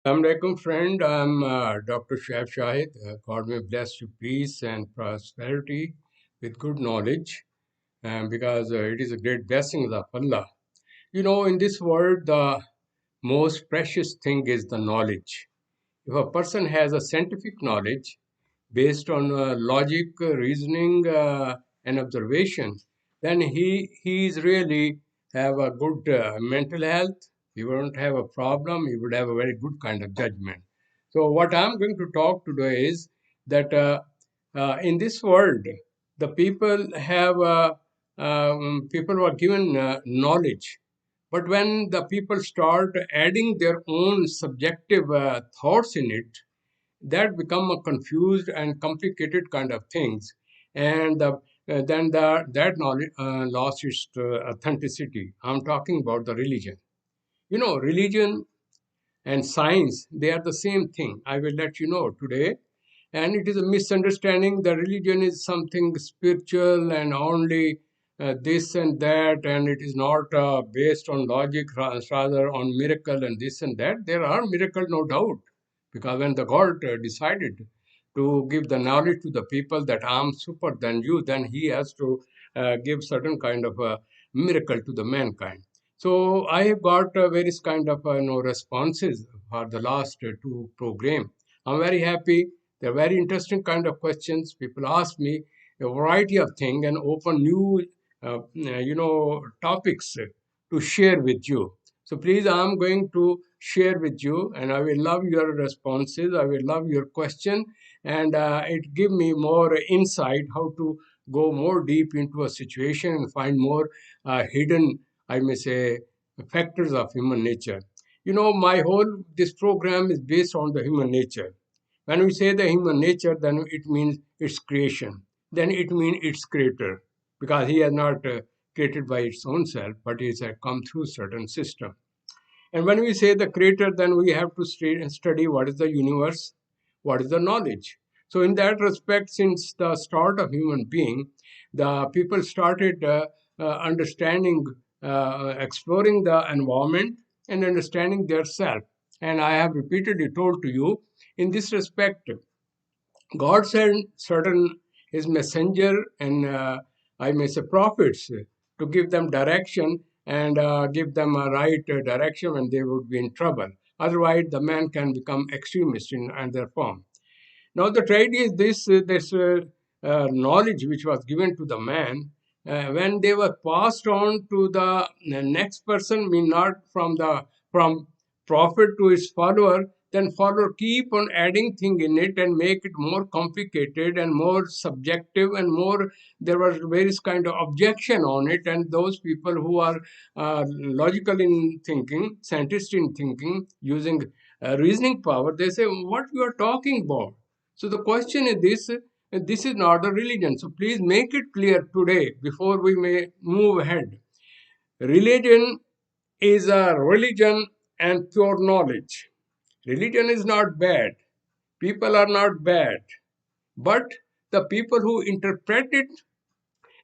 Assalamualaikum, friend. I'm Dr. Shaib Shahid. God may bless you peace and prosperity with good knowledge, because it is a great blessing of Allah. In this world, the most precious thing is the knowledge. If a person has a scientific knowledge based on logic, reasoning, and observation, then he's really have a good mental health. He won't have a problem. He would have a very good kind of judgment. So what I'm going to talk today is that in this world, the people were given knowledge, but when the people start adding their own subjective thoughts in it, that become a confused and complicated kind of things, and then that knowledge lost its authenticity. I'm talking about the religion. Religion and science, they are the same thing. I will let you know today. And it is a misunderstanding that religion is something spiritual and only this and that, and it is not based on logic, rather on miracle and this and that. There are miracles, no doubt, because when the God decided to give the knowledge to the people that I'm super than you, then he has to give certain kind of a miracle to the mankind. So I have got various kind of responses for the last two program. I'm very happy. They're very interesting kind of questions. People ask me a variety of things and open new, topics to share with you. So please, I'm going to share with you, and I will love your responses. I will love your question, and it give me more insight how to go more deep into a situation and find more hidden, I may say, factors of human nature. My whole this program is based on the human nature. When we say the human nature, then it means its creation. Then it means its creator, because he has not created by its own self, but it has come through certain system. And when we say the creator, then we have to study what is the universe, what is the knowledge. So in that respect, since the start of human being, the people started understanding, exploring the environment and understanding their self. And I have repeatedly told to you, in this respect, God sent certain his messenger and I may say prophets to give them direction and give them a right direction when they would be in trouble. Otherwise, the man can become extremist in their form. Now, the tragedy is this knowledge which was given to the man, when they were passed on to the next person, mean not from prophet to his follower, then follower keep on adding thing in it and make it more complicated and more subjective and more. There was various kind of objection on it, and those people who are logical in thinking, scientists in thinking, using reasoning power, they say, what you are talking about? So the question is this is not a religion. So please make it clear today before we may move ahead. Religion is a religion and pure knowledge. Religion is not bad. People are not bad. But the people who interpret it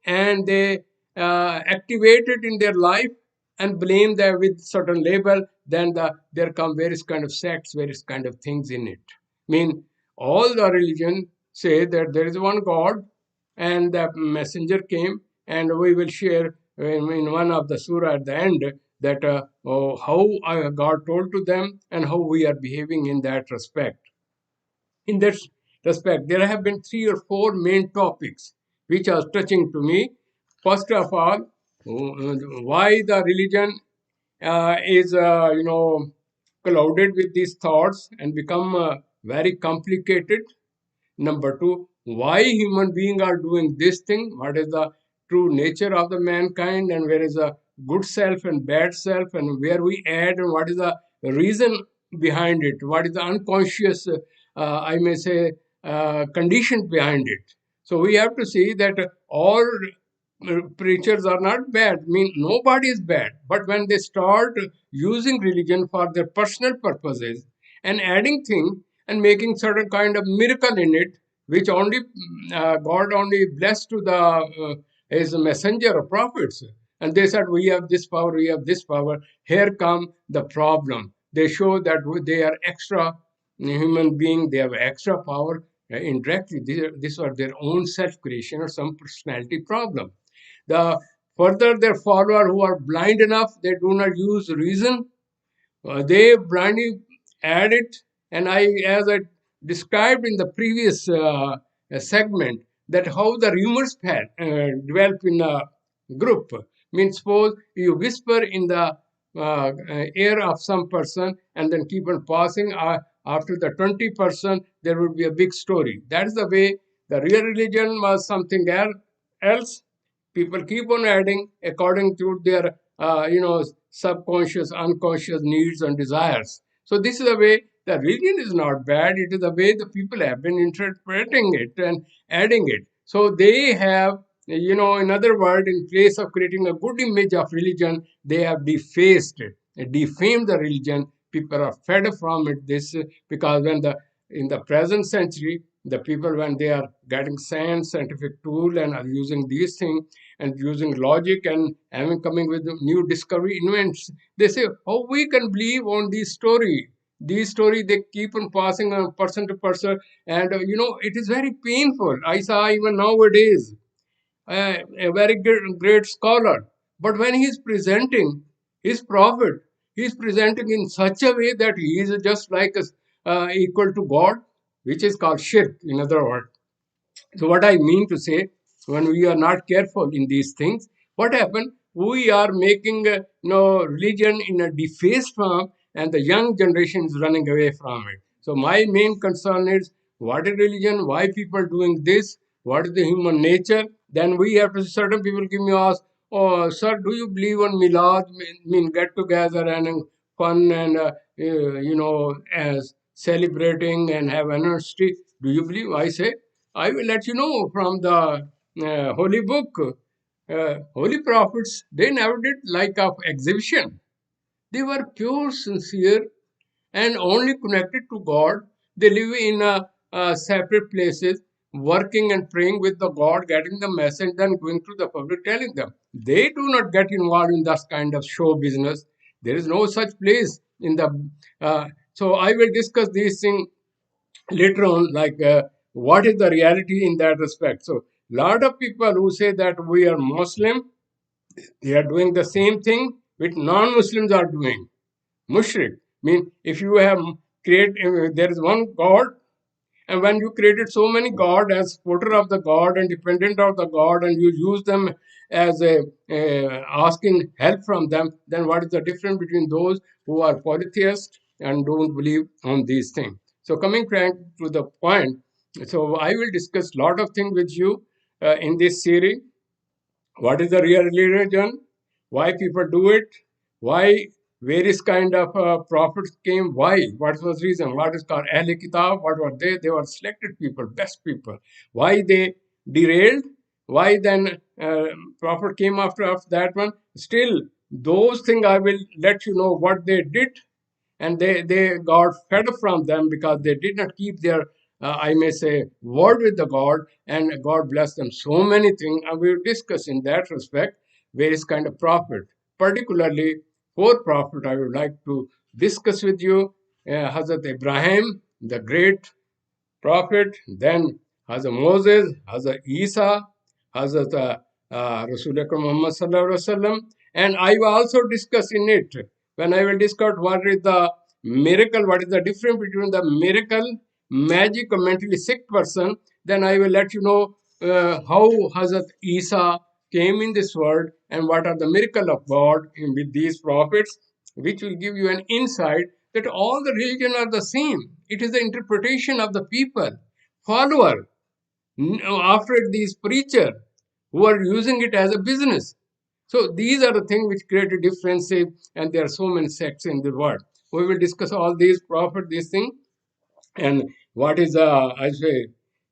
and they activate it in their life and blame them with certain label, then there come various kind of sects, various kind of things in it. I mean, all the religion say that there is one God and the messenger came, and we will share in one of the surah at the end that how God told to them and how we are behaving in that respect. In that respect, there have been three or four main topics which are touching to me. First of all, why the religion is, clouded with these thoughts and become very complicated. Number two, why human beings are doing this thing? What is the true nature of the mankind, and where is the good self and bad self, and where we add, and what is the reason behind it? What is the unconscious, I may say, condition behind it? So we have to see that all preachers are not bad. I mean, nobody is bad. But when they start using religion for their personal purposes and adding things and making certain kind of miracle in it, which only God only blessed to the his messenger or prophets. And they said, we have this power, we have this power. Here come the problem. They show that they are extra human being, they have extra power. Indirectly, these are their own self-creation or some personality problem. The further their follower who are blind enough, they do not use reason, they blindly add it, and as I described in the previous segment, that how the rumors develop in a group. Means suppose you whisper in the ear of some person and then keep on passing. After the 20%, there would be a big story. That's the way the real religion was something else. People keep on adding according to their subconscious, unconscious needs and desires. So this is the way the religion is not bad. It is the way the people have been interpreting it and adding it. So they have, in other words, in place of creating a good image of religion, they have defaced it, defamed the religion. People are fed from it. This because when the in the present century, the people, when they are getting science, scientific tool, and are using these things and using logic and having coming with new discovery invents, they say, "Oh, we can believe on this story." These story they keep on passing on person to person, and it is very painful. I saw even nowadays a very great scholar, but when he is presenting his prophet, he is presenting in such a way that he is just like equal to God, which is called shirk, in other words. So what I mean to say, when we are not careful in these things, what happens? We are making religion in a defaced form, and the young generation is running away from it. So my main concern is, what is religion? Why people doing this? What is the human nature? Then we have to, certain people give me ask, "Oh, sir, do you believe on Milad? Mean get together and fun and as celebrating and have anniversary? Do you believe?" I say, I will let you know from the holy book. Holy prophets, they never did like of exhibition. They were pure, sincere, and only connected to God. They live in separate places, working and praying with the God, getting the message, then going to the public telling them. They do not get involved in that kind of show business. There is no such place in the. So I will discuss these things later on, like what is the reality in that respect. So lot of people who say that we are Muslim, they are doing the same thing which non-Muslims are doing. Mushrik mean, if you have create there is one God, and when you created so many god as supporter of the god and dependent of the god, and you use them as a asking help from them, then what is the difference between those who are polytheists and don't believe on these things? So coming back to the point, so I will discuss a lot of things with you in this series. What is the real religion? Why people do it? Why various kind of prophets came? Why? What was the reason? What is called Ahl Kitab? What were they? They were selected people, best people. Why they derailed? Why then prophet came after that one? Still, those things I will let you know what they did, and they got fed from them because they did not keep their I may say word with the God, and God bless them so many things, and we will discuss in that respect various kind of prophet, particularly four prophet I would like to discuss with you. Hazrat Ibrahim, the great prophet, then Hazrat Moses, Hazrat Isa, Hazrat Rasul Akram Muhammad Sallallahu Alaihi Wasallam, and I will also discuss in it, when I will discuss what is the miracle, what is the difference between the miracle, magic, or mentally sick person, then I will let you know how Hazrat Isa came in this world and what are the miracle of God in with these prophets, which will give you an insight that all the religion are the same. It is the interpretation of the people, follower, after these preacher who are using it as a business. So these are the things which create a difference, and there are so many sects in the world. We will discuss all these prophet, these things, and what is I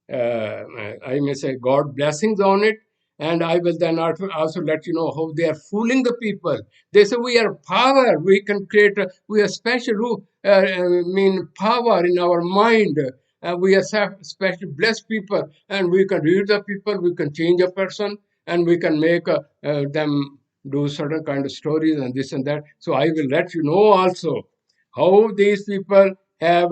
may say God blessings on it. And I will then also let you know how they are fooling the people. They say we are power, we can create we are special mean power in our mind, we are special blessed people, and we can read the people, we can change a person, and we can make them do certain kind of stories and this and that. So I will let you know also how these people have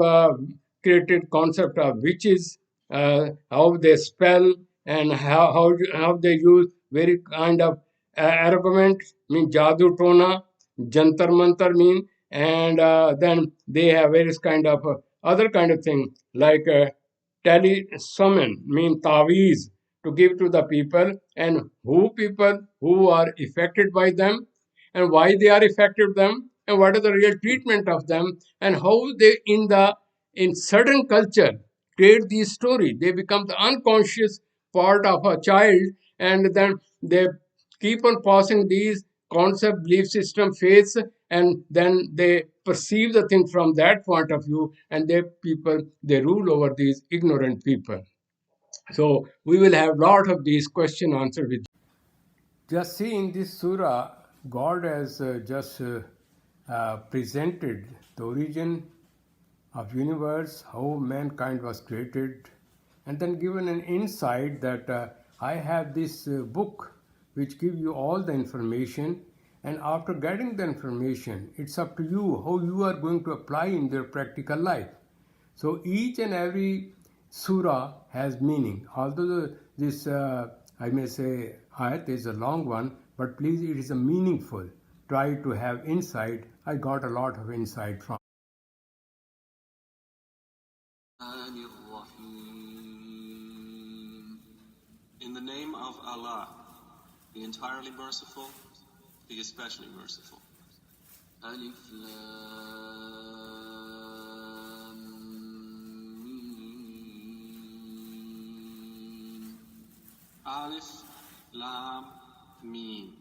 created concept of witches, how they spell, and how they use very kind of argument, mean jadoo tona, jantar mantar mean, and then they have various kind of other kind of thing like talisman mean taweez to give to the people, and who people who are affected by them, and why they are affected them, and what is the real treatment of them, and how they in certain culture create these story. They become the unconscious part of a child, and then they keep on passing these concept, belief system, faiths, and then they perceive the thing from that point of view, and they rule over these ignorant people. So we will have lot of these question answer with. Just see in this surah, God has just presented the origin of universe, how mankind was created, and then given an insight that I have this book which give you all the information, and after getting the information, it's up to you how you are going to apply in their practical life. So each and every surah has meaning. Although this, I may say, ayat is a long one, but please, it is a meaningful. Try to have insight. I got a lot of insight from. In the name of Allah, the entirely merciful, the especially merciful. Alif Lam Mim. Alif Lam Mim.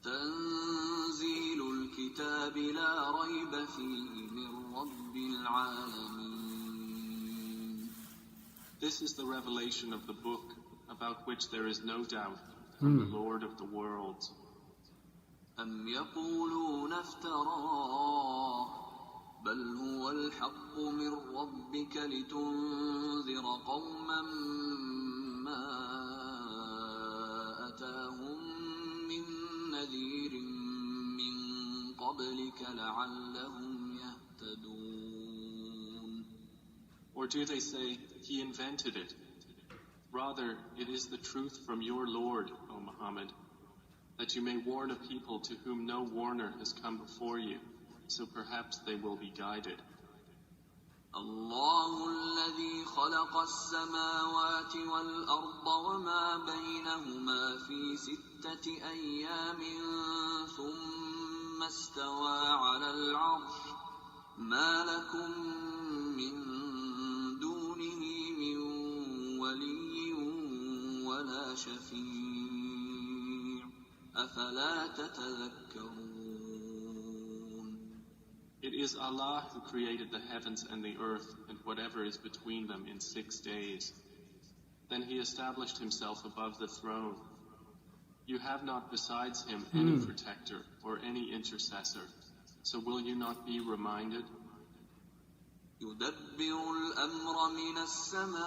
تنزيل الكتاب لا ريب فيه من رب العالمين. This is the revelation of the book about which there is no doubt from the Lord of the worlds. أم يقولون افتراه بل هو الحق من ربك لتنذر قوما ما أتاهم من نذير من قبلك لعلهم يهتدون. Or do they say, he invented it? Rather, it is the truth from your Lord, O Muhammad, that you may warn a people to whom no warner has come before you, so perhaps they will be guided. الله الذي خلق السماوات والأرض وما بينهما في 6 أيام ثم استوى على العرش ما لكم من دونه من ولي ولا شفيع أفلا تتذكرون. It is Allah who created the heavens and the earth and whatever is between them in 6 days. Then He established Himself above the throne. You have not besides Him any protector or any intercessor. So will you not be reminded? يدبر الأمر من السماء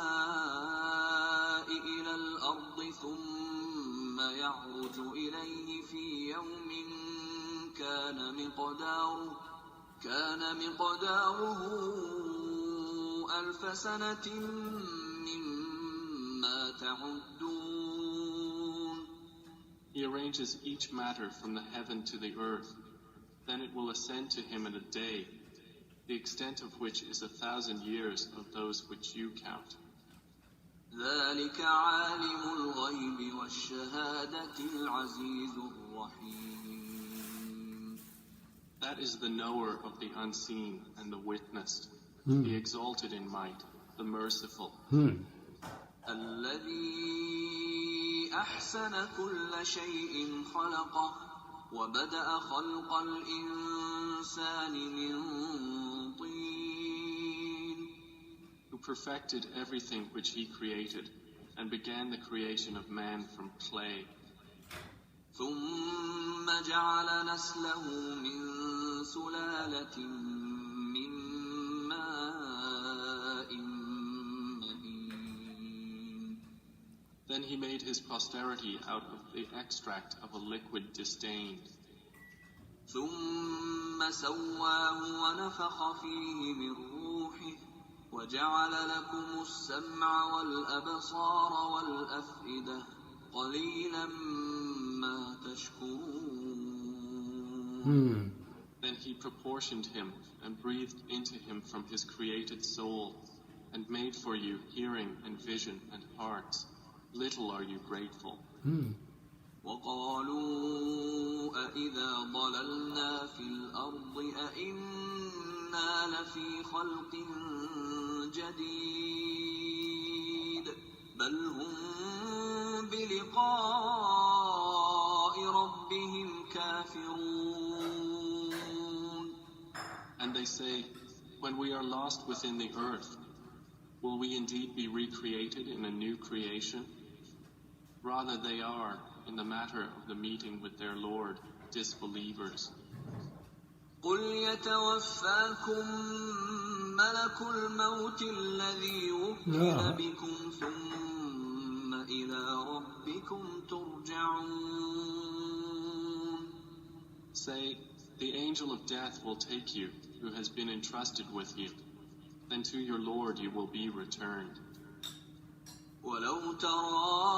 إلى الأرض ثم يعرج إليه في يوم كان مقداره 1000 سنة مما تعدون. He arranges each matter from the heaven to the earth. Then it will ascend to Him in a day, the extent of which is 1,000 years of those which you count. ذلك عالم الغيب والشهادة العزيز الرحيم. That is the knower of the unseen and the witnessed, the exalted in might, the merciful. الذي أحسن كل شيء خلقه وبدأ خلق الإنسان من طين. Who perfected everything which He created and began the creation of man from clay. ثم جعل نسله من سلالة من ماء مهين. Then He made His posterity out of the extract of a liquid disdained. ثم ثم سواه ونفخ فيه من روحه وجعل لكم السمع والأبصار والأفئدة قليلا ما تشكرون. Then he proportioned him and breathed into him from his created soul and made for you hearing and vision and hearts. Little are you grateful. وقالوا أإذا ضللنا في الأرض أإنا لفي خلق جديد بل هم بلقاء ربهم كافرون. And they say, when we are lost within the earth, will we indeed be recreated in a new creation? Rather they are, in the matter of the meeting with their Lord, disbelievers. قل يتوفاكم ملك الموت الذي وكل بكم ثم إلى ربكم ترجعون. Say, the angel of death will take you, who has been entrusted with you. Then to your Lord you will be returned. ولو ترى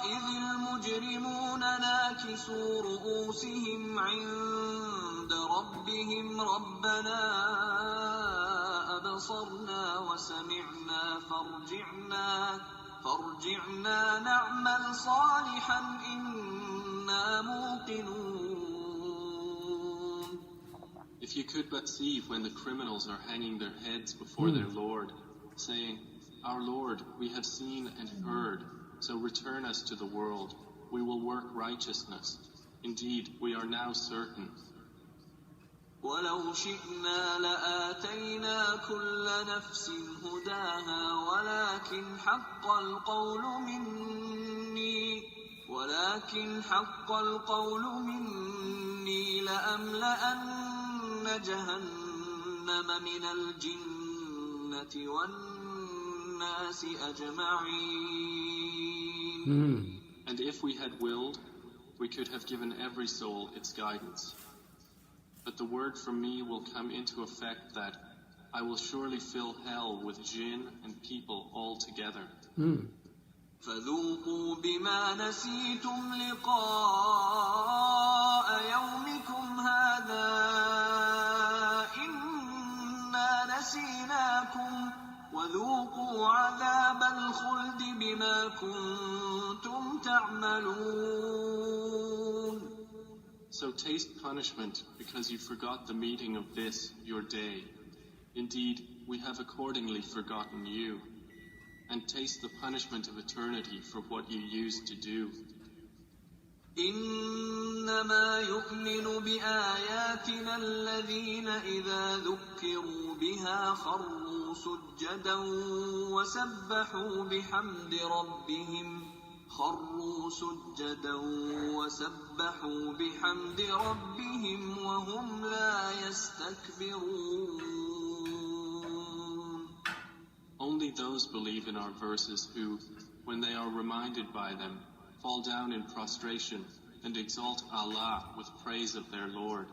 إذ المجرمون ناكسوا رؤوسهم عند ربهم ربنا أبصرنا وسمعنا فارجعنا نعمل صالحا إنا موقنون. If you could but see when the criminals are hanging their heads before their Lord, saying, Our Lord, we have seen and heard, so return us to the world. We will work righteousness. Indeed, we are now certain. ولو شئنا لآتينا كل نفس هداها ولكن حق القول مني لأملأن جهنم من الجنة والناس أجمعين. And if we had willed, we could have given every soul its guidance. But the word from me will come into effect that I will surely fill hell with jinn and people all together. فذوقوا بما نسيتم لقاء يومكم هذا إنا نسيناكم وذوقوا عذاب الخلد بما كنتم تعملون. So taste punishment because you forgot the meeting of this, your day. Indeed, we have accordingly forgotten you. And taste the punishment of eternity for what you used to do. إنما يؤمن بآياتنا الذين إذا ذكروا بها خروا سجدا وسبحوا بحمد ربهم وهم لا يستكبرون. Only those believe in our verses who, when they are reminded by them, fall down in prostration and exalt Allah with praise of their Lord.